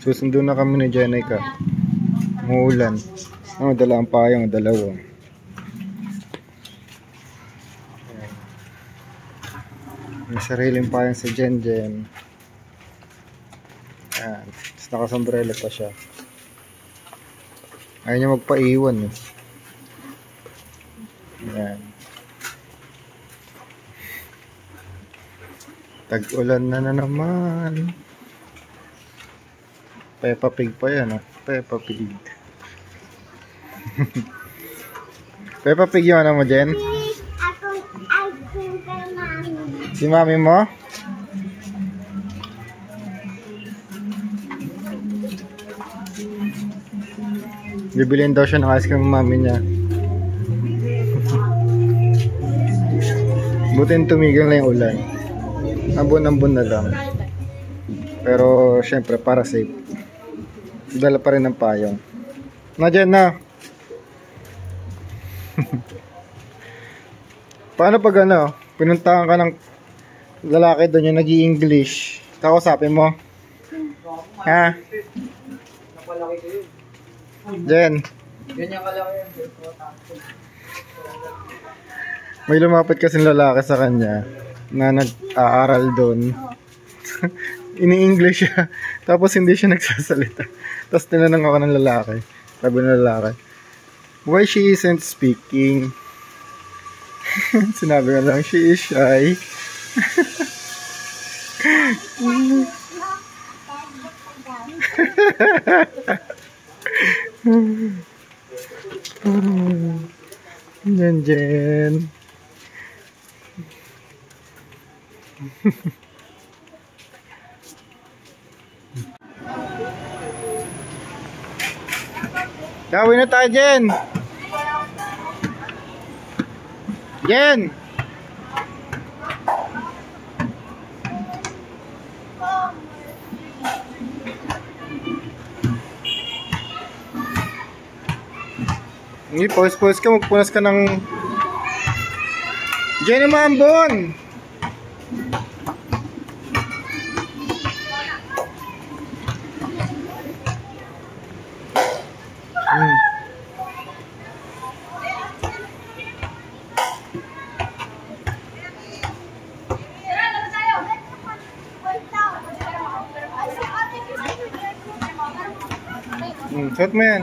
Susundo na kami ni Jenica. Muulan. Oh, dala ang payong, dalawa. May sariling payong si Jenjen. Ayan. Tapos nakasombrero pa siya. Ayaw niya magpaiwan eh. Ayan. Tag-ulan na naman. Peppa Pig pa yan, oh. Peppa Pig. Peppa Pig yung ano mo, Jen? Si mami mo? Bibilin daw siya ng ice cream ng mami niya. Butin tumigil na yung ulan. Ambon-ambon na lang. Pero syempre para safe. Dala pa rin ng payong. Na Jen na. Paano pag ano, pinuntahan ka ng lalaki doon yung nag-i-English, kausapin mo? Ha? Napalaki ko yun. Jen. Ganyan kalaki yun. May lumapit kasing lalaki sa kanya na nag-aaral doon. Ini-English siya. Tapos hindi siya nagsasalita. Tapos tinanong ako ng lalaki. Sabi ng lalaki, why she isn't speaking? Sinabi ko lang, she is shy. Jen Jen. Gawin na tayo, Jen. Jen. Hindi, pause ka, magpunas ka ng... Jen, umambon! Suot mo yan.